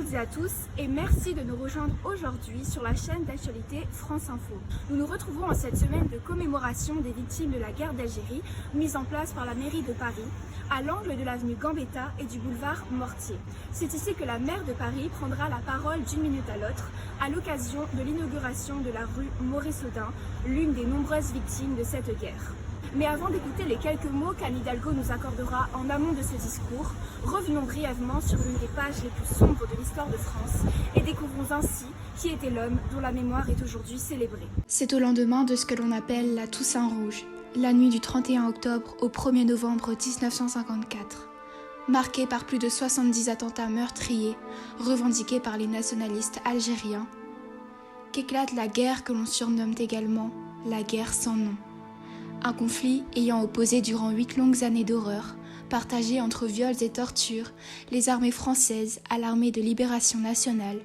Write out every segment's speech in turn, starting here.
toutes et à tous et merci de nous rejoindre aujourd'hui sur la chaîne d'actualité France Info. Nous nous retrouvons en cette semaine de commémoration des victimes de la guerre d'Algérie mise en place par la mairie de Paris à l'angle de l'avenue Gambetta et du boulevard Mortier. C'est ici que la maire de Paris prendra la parole d'une minute à l'autre à l'occasion de l'inauguration de la rue Maurice-Audin, l'une des nombreuses victimes de cette guerre. Mais avant d'écouter les quelques mots qu'Anne Hidalgo nous accordera en amont de ce discours, revenons brièvement sur l'une des pages les plus sombres de l'histoire de France et découvrons ainsi qui était l'homme dont la mémoire est aujourd'hui célébrée. C'est au lendemain de ce que l'on appelle la Toussaint Rouge, la nuit du 31 octobre au 1er novembre 1954, marquée par plus de 70 attentats meurtriers revendiqués par les nationalistes algériens, qu'éclate la guerre que l'on surnomme également la guerre sans nom. Un conflit ayant opposé durant 8 longues années d'horreur, partagées entre viols et tortures, les armées françaises à l'armée de libération nationale,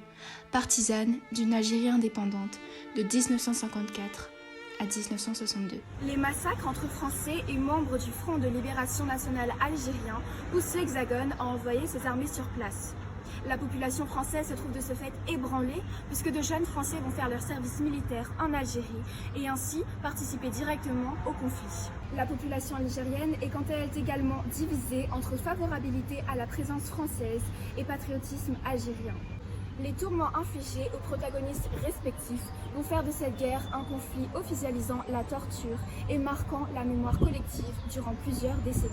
partisane d'une Algérie indépendante de 1954 à 1962. Les massacres entre Français et membres du Front de libération nationale algérien poussent l'Hexagone à envoyer ses armées sur place. La population française se trouve de ce fait ébranlée puisque de jeunes Français vont faire leur service militaire en Algérie et ainsi participer directement au conflit. La population algérienne est quant à elle également divisée entre favorabilité à la présence française et patriotisme algérien. Les tourments infligés aux protagonistes respectifs vont faire de cette guerre un conflit officialisant la torture et marquant la mémoire collective durant plusieurs décennies.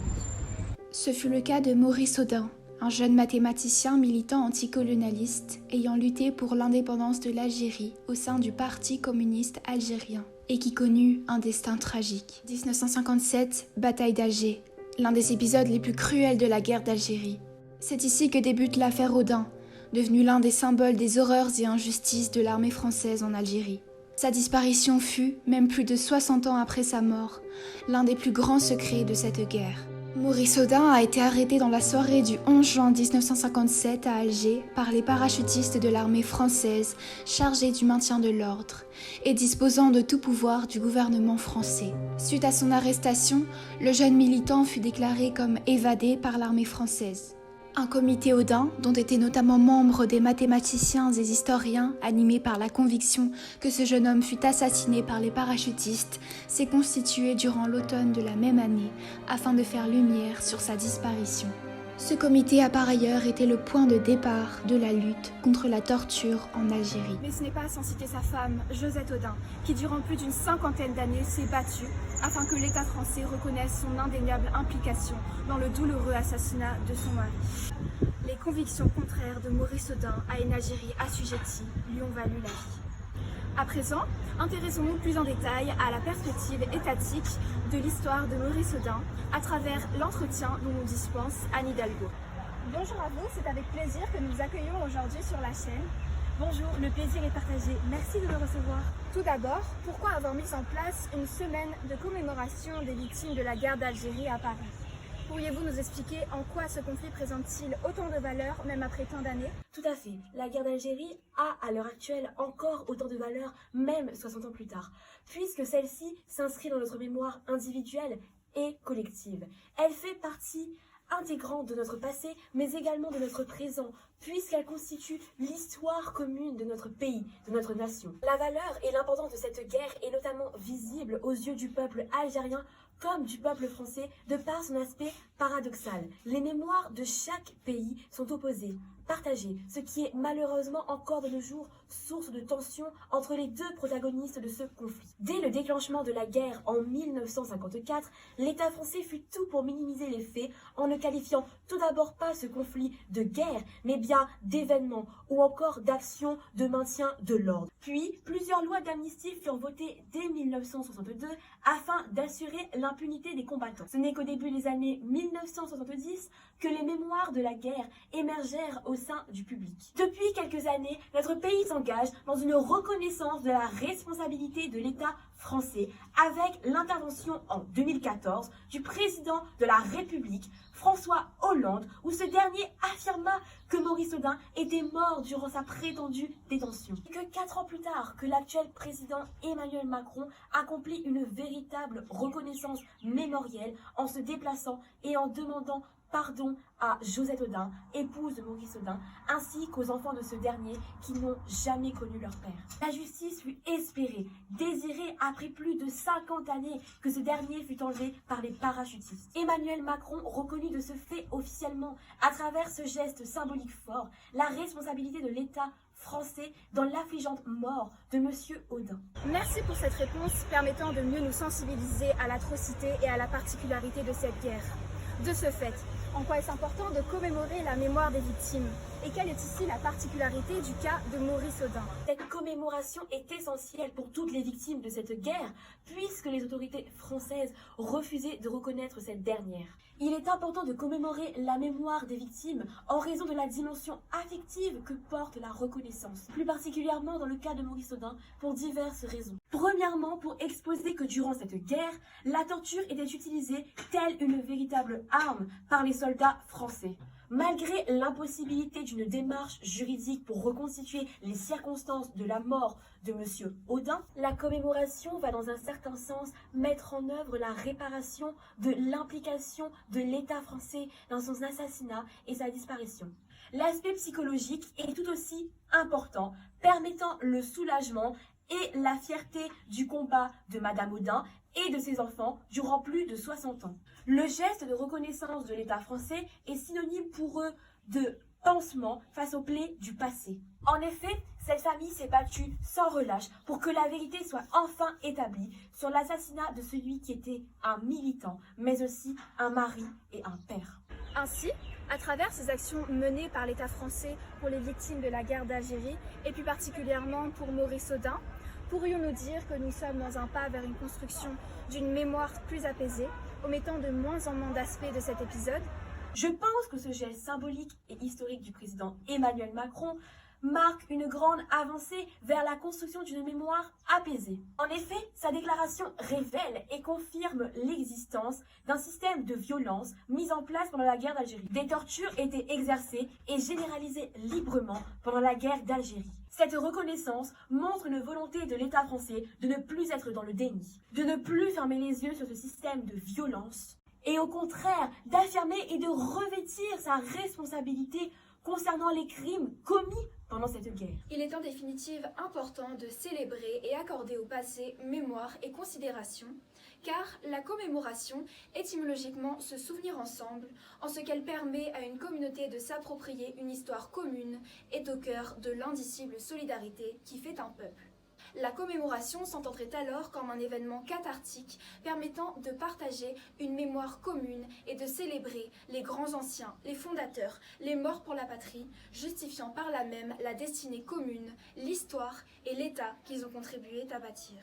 Ce fut le cas de Maurice Audin, un jeune mathématicien militant anticolonialiste ayant lutté pour l'indépendance de l'Algérie au sein du Parti communiste algérien et qui connut un destin tragique. 1957, bataille d'Alger, l'un des épisodes les plus cruels de la guerre d'Algérie. C'est ici que débute l'affaire Audin, devenue l'un des symboles des horreurs et injustices de l'armée française en Algérie. Sa disparition fut, même plus de 60 ans après sa mort, l'un des plus grands secrets de cette guerre. Maurice Audin a été arrêté dans la soirée du 11 juin 1957 à Alger par les parachutistes de l'armée française chargés du maintien de l'ordre et disposant de tout pouvoir du gouvernement français. Suite à son arrestation, le jeune militant fut déclaré comme évadé par l'armée française. Un comité Audin, dont étaient notamment membres des mathématiciens et historiens animés par la conviction que ce jeune homme fut assassiné par les parachutistes, s'est constitué durant l'automne de la même année afin de faire lumière sur sa disparition. Ce comité a par ailleurs été le point de départ de la lutte contre la torture en Algérie. Mais ce n'est pas sans citer sa femme, Josette Audin, qui durant plus d'une cinquantaine d'années s'est battue afin que l'État français reconnaisse son indéniable implication dans le douloureux assassinat de son mari. Les convictions contraires de Maurice Audin à une Algérie assujettie lui ont valu la vie. À présent, intéressons-nous plus en détail à la perspective étatique de l'histoire de Maurice Audin à travers l'entretien dont nous dispense Anne Hidalgo. Bonjour à vous, c'est avec plaisir que nous vous accueillons aujourd'hui sur la chaîne. Bonjour, le plaisir est partagé. Merci de me recevoir. Tout d'abord, pourquoi avoir mis en place une semaine de commémoration des victimes de la guerre d'Algérie à Paris ? Pourriez-vous nous expliquer en quoi ce conflit présente-t-il autant de valeur, même après tant d'années ? Tout à fait. La guerre d'Algérie a, à l'heure actuelle, encore autant de valeur, même 60 ans plus tard, puisque celle-ci s'inscrit dans notre mémoire individuelle et collective. Elle fait partie intégrante de notre passé, mais également de notre présent, puisqu'elle constitue l'histoire commune de notre pays, de notre nation. La valeur et l'importance de cette guerre est notamment visible aux yeux du peuple algérien comme du peuple français, de par son aspect paradoxal. Les mémoires de chaque pays sont opposées, partagées, ce qui est malheureusement encore de nos jours source de tension entre les deux protagonistes de ce conflit. Dès le déclenchement de la guerre en 1954, l'État français fit tout pour minimiser les faits en ne qualifiant tout d'abord pas ce conflit de guerre, mais bien d'événement ou encore d'action de maintien de l'ordre. Puis, plusieurs lois d'amnistie furent votées dès 1962 afin d'assurer l'impunité des combattants. Ce n'est qu'au début des années 1970 que les mémoires de la guerre émergèrent au sein du public. Depuis quelques années, notre pays s'engage dans une reconnaissance de la responsabilité de l'État français avec l'intervention en 2014 du président de la République, François Hollande, où ce dernier affirma que Maurice Audin était mort durant sa prétendue détention. Et que 4 ans plus tard, que l'actuel président Emmanuel Macron accomplit une véritable reconnaissance mémorielle en se déplaçant et en demandant pardon à Josette Audin, épouse de Maurice Audin, ainsi qu'aux enfants de ce dernier qui n'ont jamais connu leur père. La justice fut espérée, désirée après plus de 50 années que ce dernier fut enlevé par les parachutistes. Emmanuel Macron reconnut de ce fait officiellement, à travers ce geste symbolique fort, la responsabilité de l'État français dans l'affligeante mort de Monsieur Audin. Merci pour cette réponse permettant de mieux nous sensibiliser à l'atrocité et à la particularité de cette guerre. De ce fait, en quoi est-ce important de commémorer la mémoire des victimes? Et quelle est ici la particularité du cas de Maurice Audin? Cette commémoration est essentielle pour toutes les victimes de cette guerre, puisque les autorités françaises refusaient de reconnaître cette dernière. Il est important de commémorer la mémoire des victimes en raison de la dimension affective que porte la reconnaissance, plus particulièrement dans le cas de Maurice Audin, pour diverses raisons. Premièrement, pour exposer que durant cette guerre, la torture était utilisée telle une véritable arme par les soldats français. Malgré l'impossibilité d'une démarche juridique pour reconstituer les circonstances de la mort de Monsieur Audin, la commémoration va dans un certain sens mettre en œuvre la réparation de l'implication de l'État français dans son assassinat et sa disparition. L'aspect psychologique est tout aussi important, permettant le soulagement et la fierté du combat de Madame Audin et de ses enfants durant plus de 60 ans. Le geste de reconnaissance de l'État français est synonyme pour eux de pansement face aux plaies du passé. En effet, cette famille s'est battue sans relâche pour que la vérité soit enfin établie sur l'assassinat de celui qui était un militant, mais aussi un mari et un père. Ainsi, à travers ces actions menées par l'État français pour les victimes de la guerre d'Algérie, et plus particulièrement pour Maurice Audin, pourrions-nous dire que nous sommes dans un pas vers une construction d'une mémoire plus apaisée, omettant de moins en moins d'aspects de cet épisode? Je pense que ce geste symbolique et historique du président Emmanuel Macron marque une grande avancée vers la construction d'une mémoire apaisée. En effet, sa déclaration révèle et confirme l'existence d'un système de violence mis en place pendant la guerre d'Algérie. Des tortures étaient exercées et généralisées librement pendant la guerre d'Algérie. Cette reconnaissance montre une volonté de l'État français de ne plus être dans le déni, de ne plus fermer les yeux sur ce système de violence, et au contraire d'affirmer et de revêtir sa responsabilité concernant les crimes commis pendant cette guerre. Il est en définitive important de célébrer et accorder au passé mémoire et considération, car la commémoration, étymologiquement se souvenir ensemble, en ce qu'elle permet à une communauté de s'approprier une histoire commune, est au cœur de l'indicible solidarité qui fait un peuple. La commémoration s'entendrait alors comme un événement cathartique permettant de partager une mémoire commune et de célébrer les grands anciens, les fondateurs, les morts pour la patrie, justifiant par là même la destinée commune, l'histoire et l'État qu'ils ont contribué à bâtir.